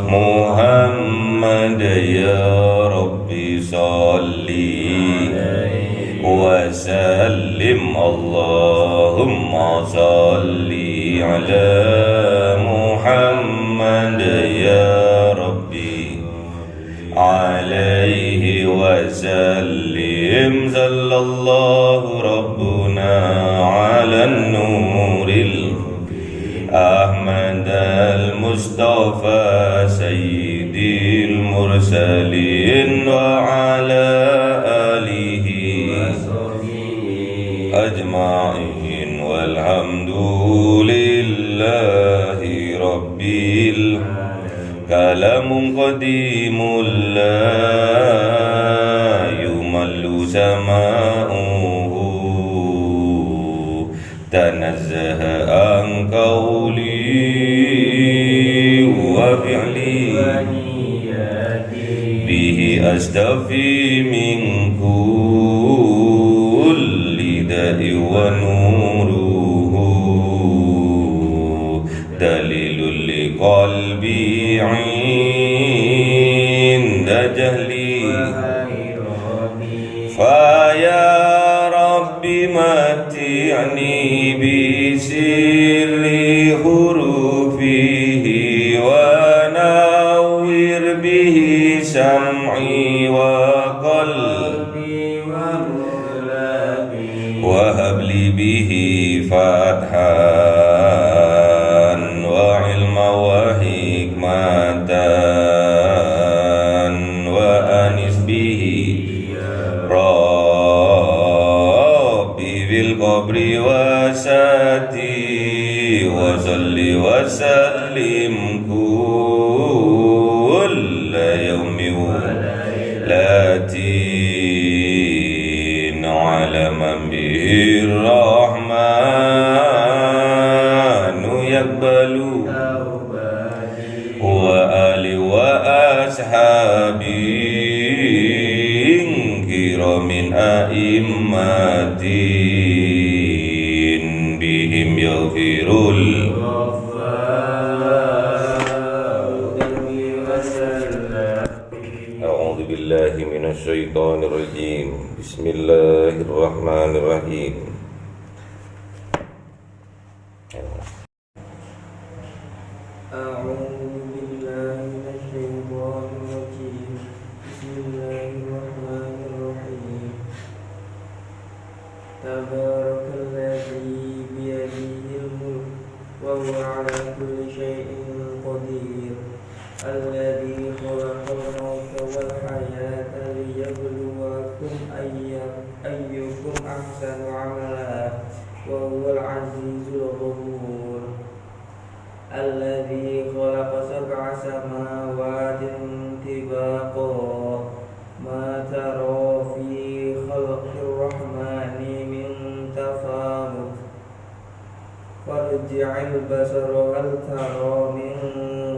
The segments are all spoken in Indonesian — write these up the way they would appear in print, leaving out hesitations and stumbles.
محمد يا ربي صلي وسلم اللهم صل على محمد يا ربي عليه وسلم صلى الله ربنا على النور أحمد المصطفى سيد المرسلين وعلى آله أجمعين والحمد لله رب كلام قديم لا يمل سماؤه تنزه عن قولي وفعلي به أستفي من كل داء ونوره دليل لقلبي عند جهلي فيا رب متعني بسر حروفه ونور به سمعي وقلبي وهب لي به فتحا وعلما وحكمة وأنس به ربي بالقبر وساتي وصل وسلم كل يوم ولاتين على من به الرحمن يقبل وآل وأصحابي كرام أئمة بهم يغفر أعوذ بالله من الشيطان الرجيم بسم الله الرحمن الرحيم تبارك الذي بيده الملك وهو على كل شيء قدير الذي خلق الموت والحياة ليبلوكم أيكم أحسن عملا وهو العزيز الغفور الذي خلق 7 سماوات طباقا ما ترى في خلق الرحمن من تفاوت فارجع البصر هل ترى من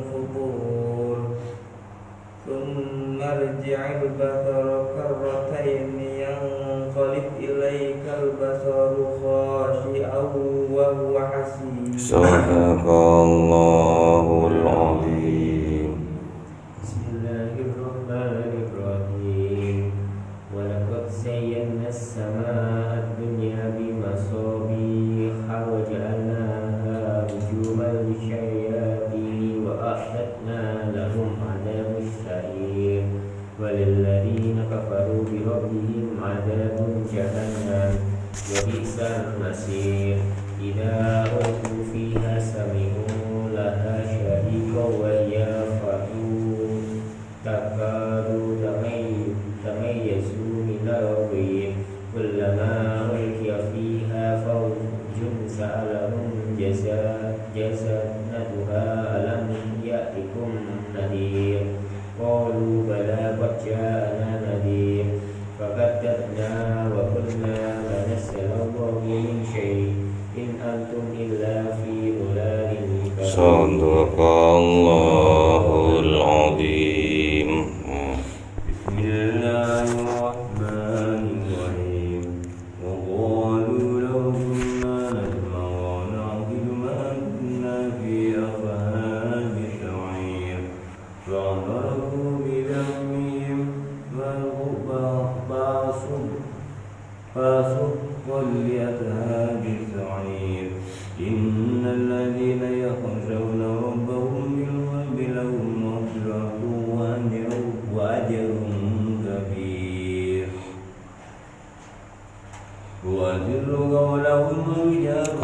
فطور ثم ارجع البصر كرتين ينقلب إليك البصر خاشعا وهو حسير صدق الله العظيم. ولقد زينا السماء الدنيا بمصابيح وجعلناها رجوما للشياطين وأعتدنا لهم عذاب السعير وللذين كفروا بربهم عذاب جهنم وبئس المصير إذا ألقوا فيها سمعوا لها شهيقا وهي فرحون تكاد تميز من الغيظ كلما ألقي فيها فوج سألهم جزنتها ألم يأتكم نذير قالوا بلى قد جاءنا نذير فكذبنا وقلنا ما نزل الله من شيء إن أنتم إلا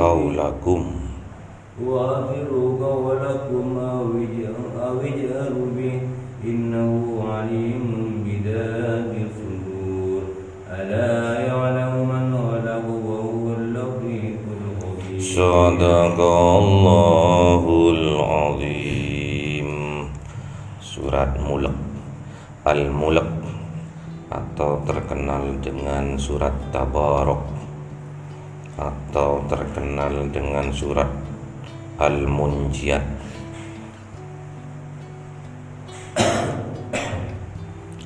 قولكم وأسروا قولكم أو اجهروا به إنه عليم بذات الصدور ألا يعلم من خلق وهو اللطيف الخبير. صدق Allahul Azim. Surat Mulk, Al-Mulk, atau terkenal dengan surat Tabarak, atau terkenal dengan surat Al-Munjiat.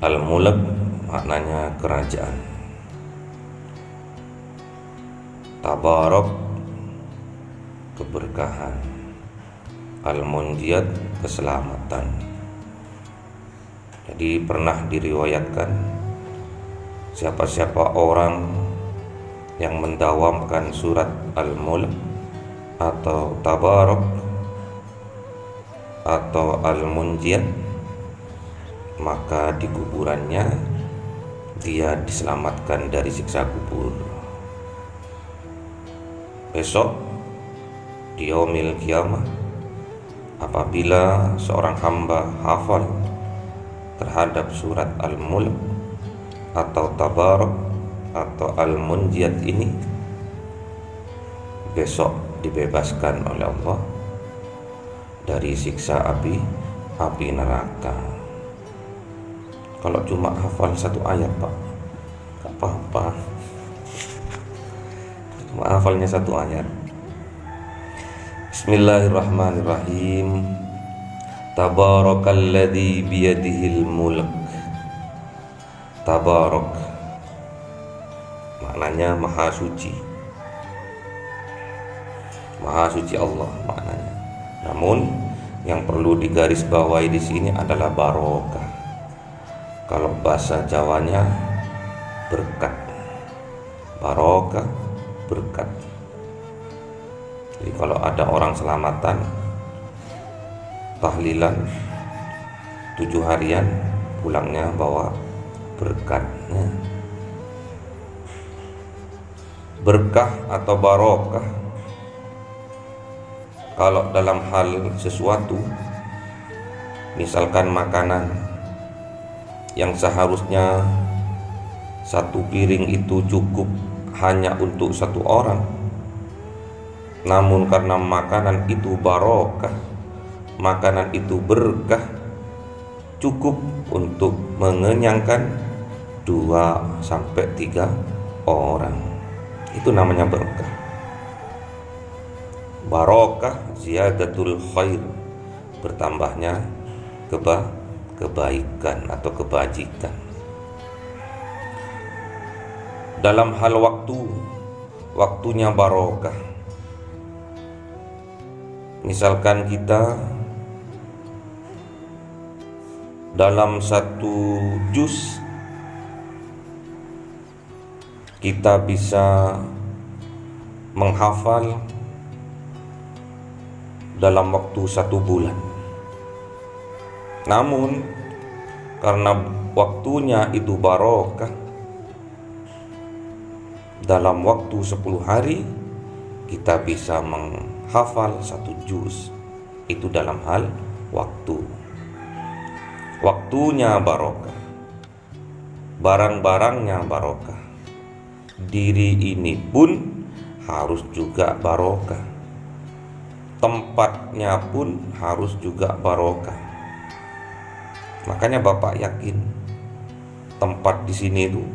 Al-Mulk maknanya kerajaan, Tabarak keberkahan, Al-Munjiat keselamatan. Jadi pernah diriwayatkan siapa-siapa orang yang mendawamkan surat Al-Mulk atau Tabarak atau Al-Munjiat, maka di kuburannya dia diselamatkan dari siksa kubur. Besok di yaumil kiamah, apabila seorang hamba hafal terhadap surat Al-Mulk atau Tabarak atau Al-Munjiat ini, besok dibebaskan oleh Allah dari siksa api neraka. Kalau cuma hafal satu ayat, Pak, gak apa-apa. Cuma hafalnya satu ayat. Bismillahirrahmanirrahim. Tabarakalladzi biyadihil mulk. Tabarak maknanya maha suci. Maha suci Allah maknanya. Namun yang perlu digarisbawahi di sini adalah barokah. Kalau bahasa Jawanya berkat. Barokah, berkat. Jadi kalau ada orang selamatan, tahlilan 7 harian, pulangnya bawa berkatnya. Berkah atau barokah kalau dalam hal sesuatu, misalkan makanan yang seharusnya satu piring itu cukup hanya untuk satu orang, namun karena makanan itu barokah, makanan itu berkah, cukup untuk mengenyangkan 2-3 orang. Itu namanya berkah. Barokah ziyadatul khair, bertambahnya kebaikan atau kebajikan. Dalam hal waktunya barokah. Misalkan kita dalam satu juz kita bisa menghafal dalam waktu 1 bulan. Namun karena waktunya itu barokah, dalam waktu 10 hari kita bisa menghafal 1 juz. Itu dalam hal waktu. Waktunya barokah, barang-barangnya barokah, diri ini pun harus juga barokah, tempatnya pun harus juga barokah. Makanya Bapak yakin tempat di sini itu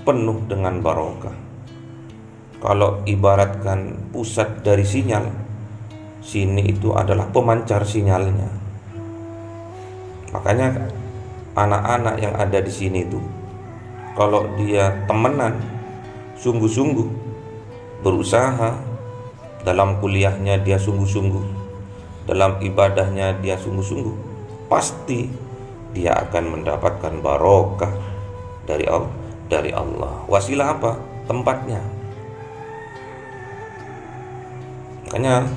penuh dengan barokah. Kalau ibaratkan pusat dari sinyal, sini itu adalah pemancar sinyalnya. Makanya anak-anak yang ada di sini itu, kalau dia temenan, sungguh-sungguh berusaha, dalam kuliahnya dia sungguh-sungguh, dalam ibadahnya dia sungguh-sungguh, pasti dia akan mendapatkan barokah dari Allah. Wasilah apa? Tempatnya. Makanya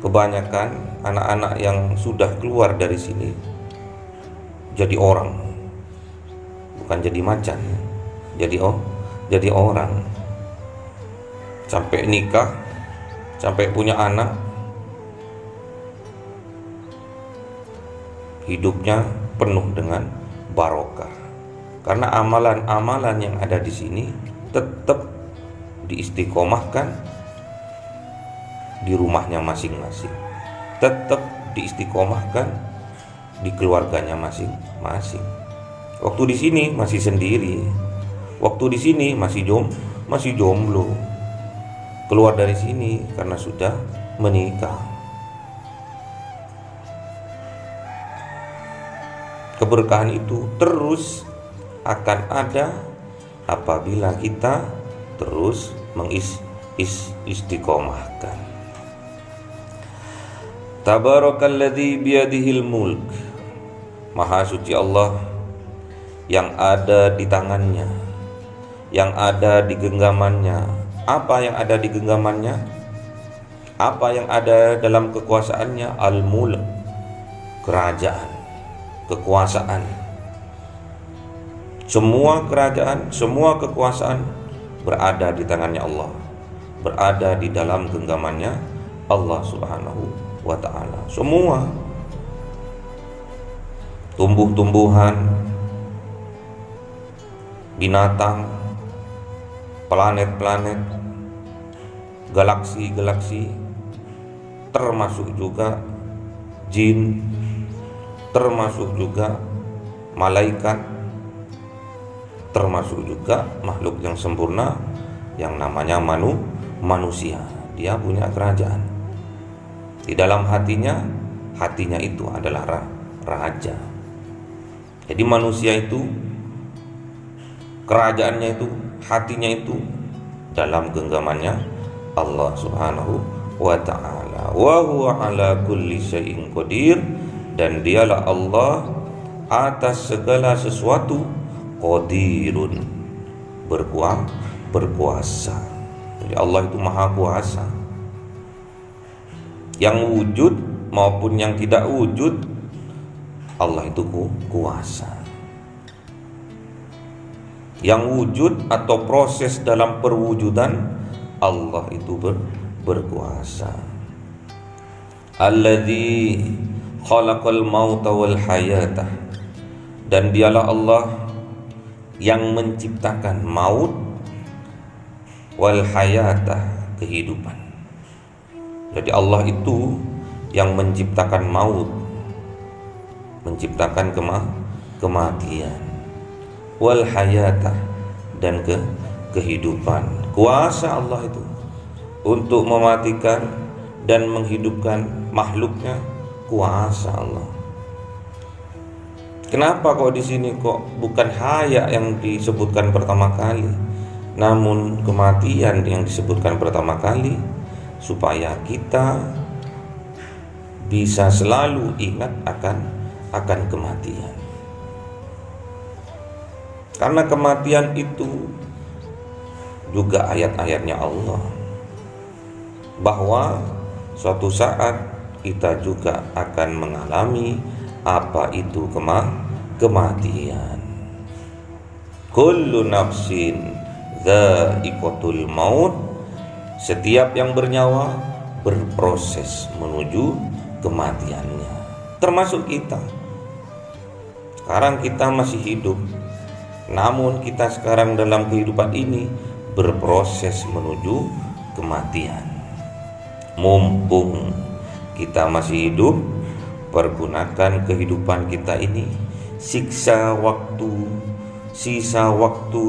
kebanyakan anak-anak yang sudah keluar dari sini jadi orang, bukan jadi macan, jadi orang. Sampai nikah, sampai punya anak, hidupnya penuh dengan barokah. Karena amalan-amalan yang ada di sini tetap diistiqomahkan di rumahnya masing-masing, tetap diistiqomahkan di keluarganya masing-masing. Waktu di sini masih sendiri, waktu di sini masih jomblo, keluar dari sini karena sudah menikah. Keberkahan itu terus akan ada apabila kita terus mengistiqomahkan. Tabarakalladzi biyadihil mulk. Maha suci Allah yang ada di tangannya, yang ada di genggamannya. Apa yang ada di genggamannya? Apa yang ada dalam kekuasaannya? Al-mulk, kerajaan, kekuasaan. Semua kerajaan, semua kekuasaan berada di tangannya Allah, berada di dalam genggamannya Allah Subhanahu wa ta'ala. Semua tumbuh-tumbuhan, binatang, planet-planet, galaksi-galaksi, termasuk juga jin, termasuk juga malaikat, termasuk juga makhluk yang sempurna yang namanya manusia. Dia punya kerajaan. Di dalam hatinya itu adalah raja. Jadi manusia itu, kerajaannya itu, hatinya itu dalam genggamannya Allah Subhanahu wa ta'ala. Wa huwa ala kulli syai'in qadir, dan dialah Allah atas segala sesuatu qadirun, berkuasa. Jadi Allah itu maha kuasa. Yang wujud maupun yang tidak wujud, Allah itu kuasa. Yang wujud atau proses dalam perwujudan, Allah itu berkuasa. Alladzi khalaqal mauta wal hayata, dan dialah Allah yang menciptakan maut wal hayata, kehidupan. Jadi Allah itu yang menciptakan maut, menciptakan kematian, wal hayata, dan kehidupan. Kuasa Allah itu untuk mematikan dan menghidupkan makhluknya, kuasa Allah. Kenapa kok di sini kok bukan haya yang disebutkan pertama kali, namun kematian yang disebutkan pertama kali, supaya kita bisa selalu ingat akan kematian. Karena kematian itu juga ayat-ayatnya Allah, bahwa suatu saat kita juga akan mengalami apa itu kematian. Kullu nafsin dha'iqatul maut, setiap yang bernyawa berproses menuju kematiannya, termasuk kita. Sekarang kita masih hidup, namun kita sekarang dalam kehidupan ini berproses menuju kematian. Mumpung kita masih hidup, pergunakan kehidupan kita ini, sisa waktu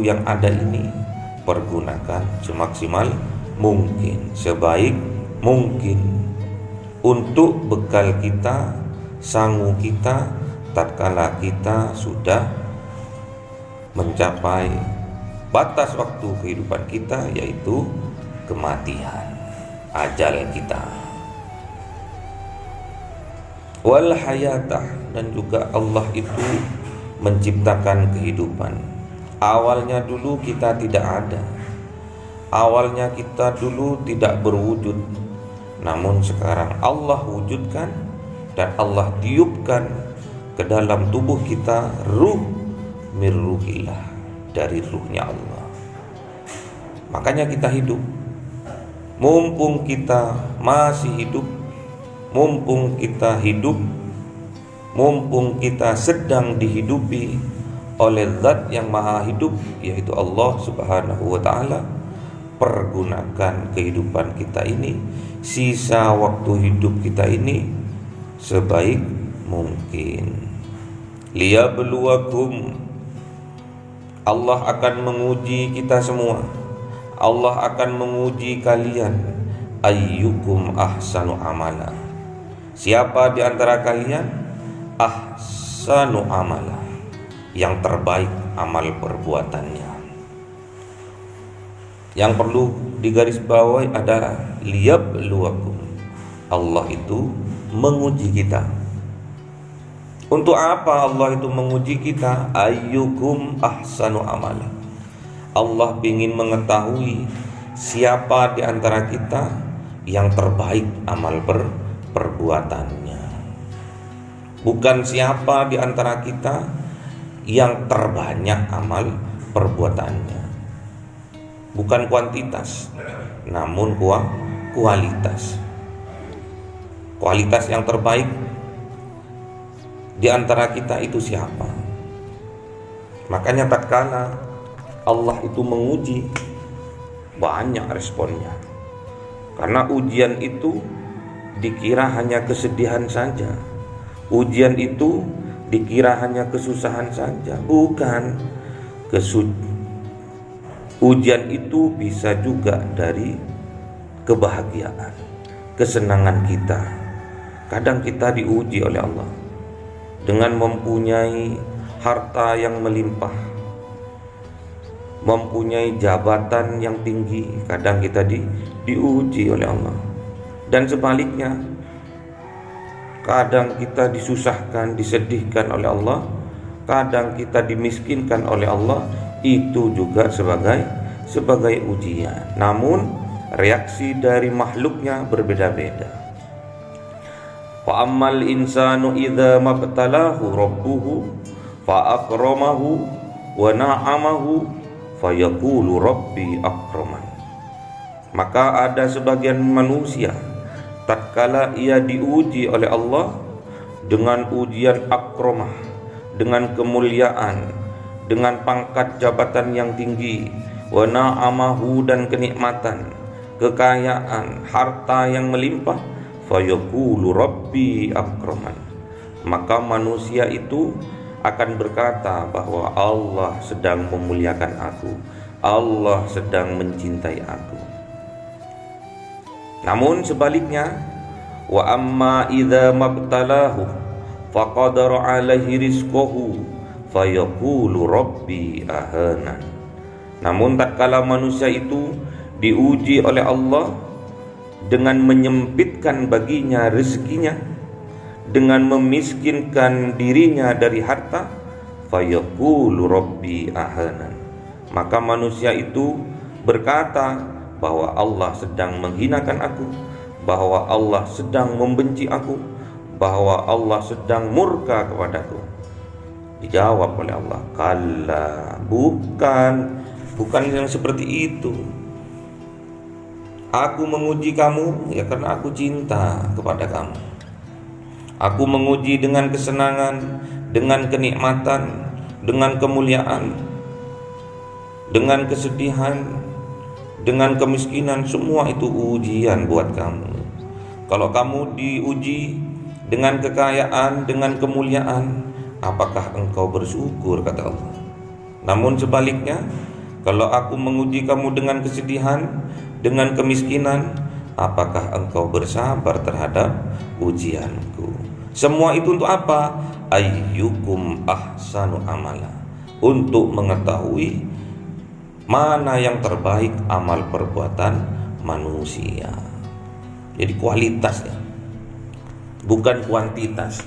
yang ada ini, pergunakan semaksimal mungkin, sebaik mungkin, untuk bekal kita, sangu kita, tatkala kita sudah mencapai batas waktu kehidupan kita, yaitu kematian, ajal kita. Wal hayatah, dan juga Allah itu menciptakan kehidupan. Awalnya dulu kita tidak ada, awalnya kita dulu tidak berwujud, namun sekarang Allah wujudkan dan Allah tiupkan ke dalam tubuh kita ruh min ruhillah, dari ruhnya Allah. Makanya kita hidup. mumpung kita masih hidup, mumpung kita hidup, mumpung kita sedang dihidupi oleh Zat yang Maha Hidup, yaitu Allah Subhanahu wa Ta'ala, pergunakan kehidupan kita ini, sisa waktu hidup kita ini sebaik mungkin. Liyabluwakum, Allah akan menguji kita semua. Allah akan menguji kalian. Ayyukum ahsanu amala, siapa di antara kalian ahsanu amala, yang terbaik amal perbuatannya. Yang perlu digarisbawahi adalah liyabluwakum, Allah itu menguji kita. Untuk apa Allah itu menguji kita? Ayyukum ahsanu amala, Allah ingin mengetahui siapa di antara kita yang terbaik amal perbuatannya. Bukan siapa di antara kita yang terbanyak amal perbuatannya. Bukan kuantitas, namun kualitas. Kualitas yang terbaik di antara kita itu siapa? Makanya tatkala Allah itu menguji, banyak responnya. Karena ujian itu dikira hanya kesedihan saja, ujian itu dikira hanya kesusahan saja. Bukan. Ujian itu bisa juga dari kebahagiaan, kesenangan kita. Kadang kita diuji oleh Allah dengan mempunyai harta yang melimpah, mempunyai jabatan yang tinggi. Kadang kita diuji oleh Allah. Dan sebaliknya, kadang kita disusahkan, disedihkan oleh Allah, kadang kita dimiskinkan oleh Allah. Itu juga sebagai ujian. Namun reaksi dari makhluknya berbeda-beda. Fa ammal insanu idza mabtalahu rabbuhu fa akramahu wa na'amahu fayaqulu rabbi akraman. Maka ada sebagian manusia tatkala ia diuji oleh Allah dengan ujian akramah, dengan kemuliaan, dengan pangkat jabatan yang tinggi, wa na'amahu, dan kenikmatan, kekayaan, harta yang melimpah, fayaqulu rabbi akraman. Maka manusia itu akan berkata bahwa Allah sedang memuliakan aku, Allah sedang mencintai aku. Namun sebaliknya, wa amma idza mabtalahu faqadara alaihi rizqahu fayaqulu rabbi ahana. Namun tatkala manusia itu diuji oleh Allah dengan menyempitkan baginya rezekinya, dengan memiskinkan dirinya dari harta, fayaqulu rabbi ahana. Maka manusia itu berkata bahwa Allah sedang menghinakan aku, bahwa Allah sedang membenci aku, bahwa Allah sedang murka kepadaku. Dijawab oleh Allah, kalla, bukan yang seperti itu. Aku menguji kamu ya karena aku cinta kepada kamu. Aku menguji dengan kesenangan, dengan kenikmatan, dengan kemuliaan, dengan kesedihan, dengan kemiskinan. Semua itu ujian buat kamu. Kalau kamu diuji dengan kekayaan, dengan kemuliaan, apakah engkau bersyukur, kata Allah. Namun sebaliknya, kalau aku menguji kamu dengan kesedihan, dengan kemiskinan, apakah engkau bersabar terhadap ujianku? Semua itu untuk apa? Ayyukum ahsanu amala, untuk mengetahui mana yang terbaik amal perbuatan manusia. Jadi kualitasnya, bukan kuantitas.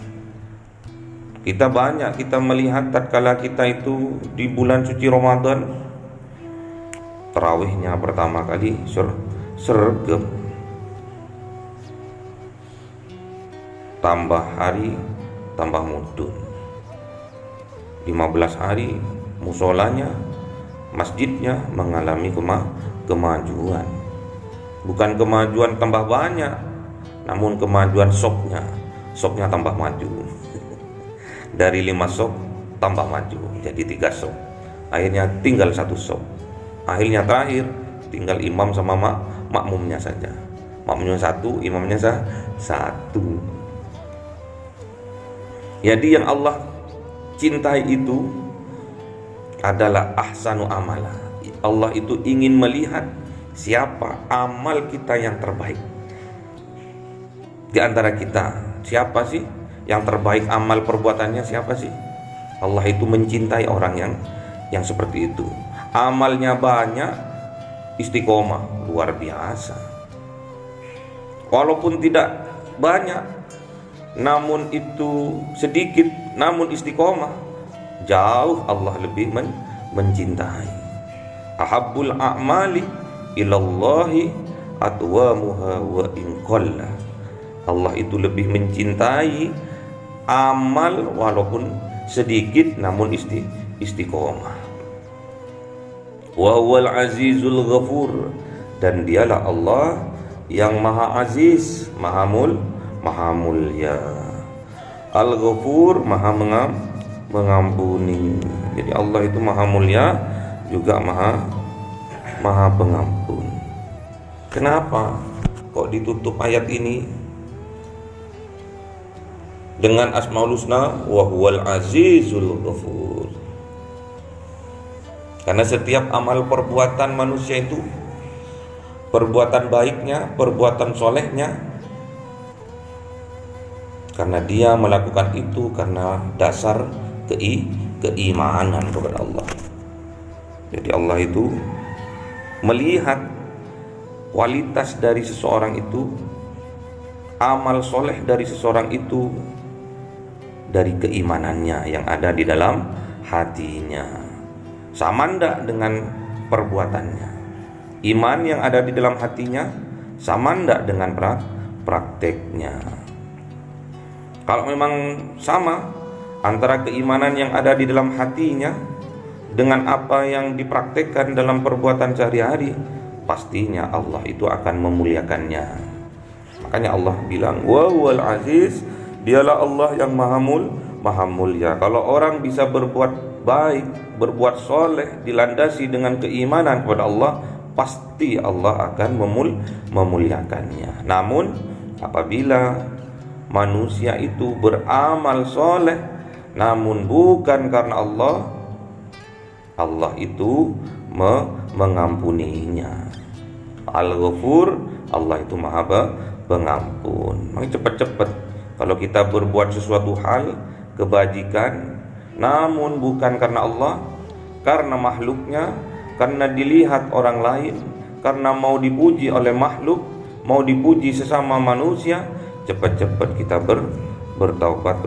Kita melihat tatkala kita itu di bulan suci Ramadan, tarawihnya pertama kali sergap, tambah hari tambah mudun, 15 hari musolanya, masjidnya mengalami kemajuan. Bukan kemajuan tambah banyak, namun kemajuan soknya tambah maju. Dari 5 sok tambah maju jadi 3 sok. Akhirnya tinggal 1 sok. Akhirnya terakhir tinggal imam sama makmumnya saja. Makmumnya 1, imamnya 1. Jadi yang Allah cintai itu adalah ahsanu amala. Allah itu ingin melihat siapa amal kita yang terbaik. Di antara kita, siapa sih yang terbaik amal perbuatannya, siapa sih? Allah itu mencintai orang yang seperti itu. Amalnya banyak, istiqomah, luar biasa. Walaupun tidak banyak, namun itu sedikit, namun istiqomah, jauh Allah lebih mencintai. Ahabbul a'mali ilallahi atwamuha wa in qalla. Allah itu lebih mencintai amal walaupun sedikit namun istiqomah. Wa huwal azizul ghafur, dan dialah Allah yang maha aziz, maha mulia. Al-Ghafur, maha mengampuni. Jadi Allah itu maha mulia juga maha pengampun. Kenapa kok ditutup ayat ini dengan Asmaul Husna wa huwal azizul ghafur? Karena setiap amal perbuatan manusia itu, perbuatan baiknya, perbuatan solehnya, karena dia melakukan itu karena dasar keimanan kepada Allah. Jadi Allah itu melihat kualitas dari seseorang itu, amal soleh dari seseorang itu dari keimanannya yang ada di dalam hatinya. Sama ndak dengan perbuatannya? Iman yang ada di dalam hatinya sama ndak dengan prakteknya? Kalau memang sama antara keimanan yang ada di dalam hatinya dengan apa yang dipraktekkan dalam perbuatan sehari-hari, pastinya Allah itu akan memuliakannya. Makanya Allah bilang wa huwal aziz, dialah Allah yang maha mulia. Kalau orang bisa berbuat baik, berbuat soleh, dilandasi dengan keimanan kepada Allah, pasti Allah akan memuliakannya. Namun apabila manusia itu beramal soleh namun bukan karena Allah, Allah itu mengampuninya. Al-Ghafur, Allah itu maha pengampun. Maka cepat-cepat kalau kita berbuat sesuatu hal kebajikan namun bukan karena Allah, karena makhluknya, karena dilihat orang lain, karena mau dipuji oleh makhluk, mau dipuji sesama manusia, cepat-cepat kita bertaubat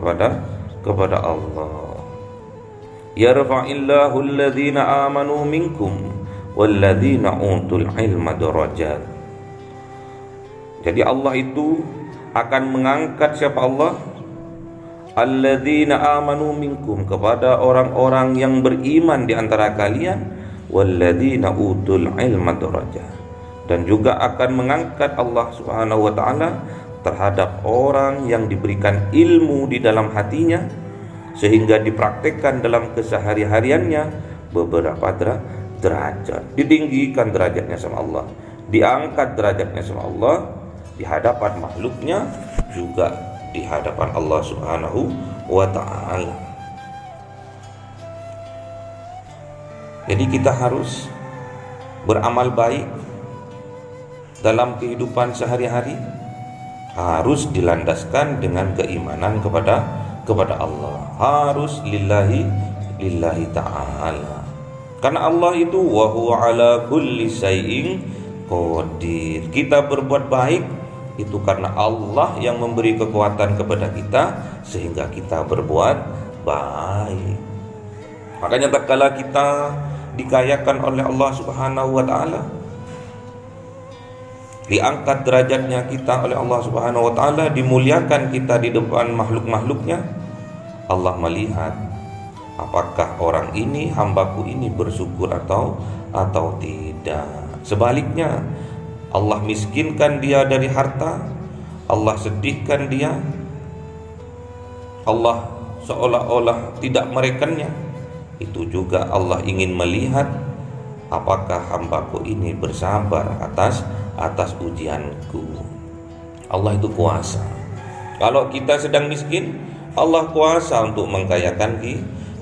kepada Allah. Yarfa'illahu alladhina amanu minkum walladhina utul ilma darajat. Jadi Allah itu akan mengangkat siapa Allah? Alladzina amanu minkum, kepada orang-orang yang beriman di antara kalian, walladzina utul ilma darajat, dan juga akan mengangkat Allah Subhanahu wa taala terhadap orang yang diberikan ilmu di dalam hatinya sehingga dipraktekkan dalam kesehari-hariannya beberapa derajat. Ditinggikan derajatnya sama Allah, diangkat derajatnya sama Allah di hadapan makhluknya, juga di hadapan Allah Subhanahu wa ta'ala. Jadi kita harus beramal baik dalam kehidupan sehari-hari, harus dilandaskan dengan keimanan kepada Allah, harus lillahi ta'ala. Karena Allah itu wa huwa ala kulli syai'in qadir. Kita berbuat baik itu karena Allah yang memberi kekuatan kepada kita sehingga kita berbuat baik. Makanya tatkala kita dikayakan oleh Allah Subhanahu wa taala, diangkat derajatnya kita oleh Allah Subhanahu wa taala, dimuliakan kita di depan makhluk-makhluknya, Allah melihat apakah orang ini, hambaku ini bersyukur atau tidak. Sebaliknya, Allah miskinkan dia dari harta, Allah sedihkan dia, Allah seolah-olah tidak merekannya. Itu juga Allah ingin melihat apakah hambaku ini bersabar atas ujianku. Allah itu kuasa. Kalau kita sedang miskin, Allah kuasa untuk mengkayakan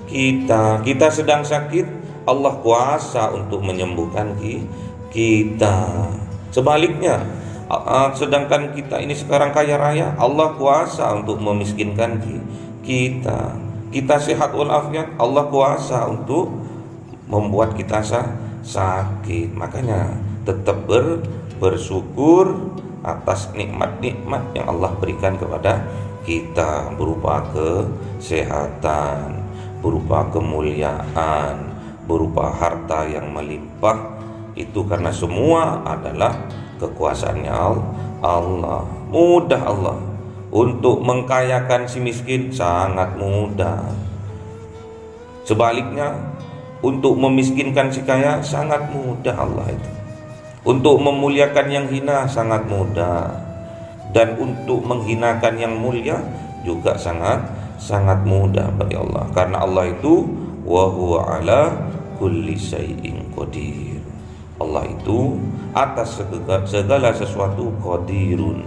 kita. Kita sedang sakit, Allah kuasa untuk menyembuhkan kita. Sebaliknya, sedangkan kita ini sekarang kaya raya, Allah kuasa untuk memiskinkan kita. Kita sehat walafiat, Allah kuasa untuk membuat kita sakit. Makanya tetap bersyukur atas nikmat-nikmat yang Allah berikan kepada kita, berupa kesehatan, berupa kemuliaan, berupa harta yang melimpah. Itu karena semua adalah kekuasaannya Allah. Mudah Allah untuk mengkayakan si miskin, sangat mudah. Sebaliknya, untuk memiskinkan si kaya sangat mudah Allah itu. Untuk memuliakan yang hina sangat mudah, dan untuk menghinakan yang mulia juga sangat mudah bagi Allah. Karena Allah itu wa huwa ala kulli syai'in qadir. Allah itu atas segala sesuatu qadirun,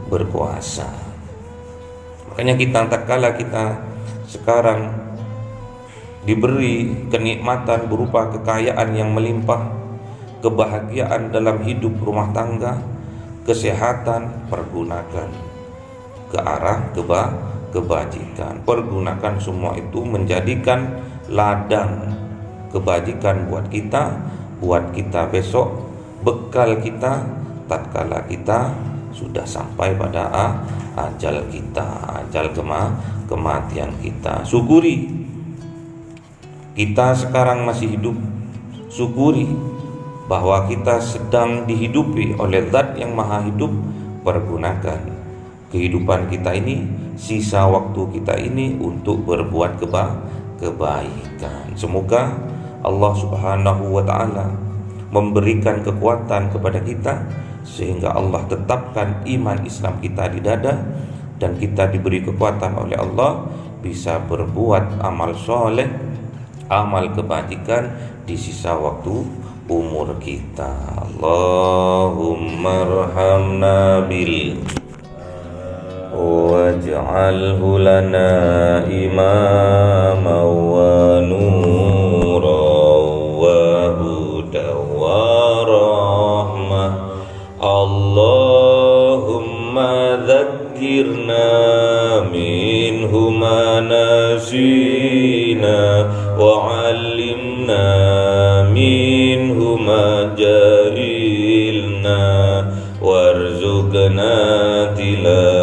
berkuasa. Makanya kita tak kala kita sekarang diberi kenikmatan berupa kekayaan yang melimpah, kebahagiaan dalam hidup rumah tangga, kesehatan, pergunakan ke arah kebajikan. Pergunakan semua itu menjadikan ladang kebajikan buat kita besok, bekal kita tatkala kita sudah sampai pada ajal kita, ajal kematian kita. Syukuri kita sekarang masih hidup, syukuri bahwa kita sedang dihidupi oleh Zat yang Maha Hidup. Pergunakan kehidupan kita ini, sisa waktu kita ini untuk berbuat kebaikan. Semoga Allah Subhanahu wa ta'ala memberikan kekuatan kepada kita sehingga Allah tetapkan iman Islam kita di dada, dan kita diberi kekuatan oleh Allah bisa berbuat amal soleh, amal kebajikan di sisa waktu umur kita. Allahumma arhamna bil waj'alhu lana imama wa nura wa huda wa rahmah. Allahumma dzakkirna minhu ma nasina wa 'allimna minhu ma jahilna warzuqna tilawatahu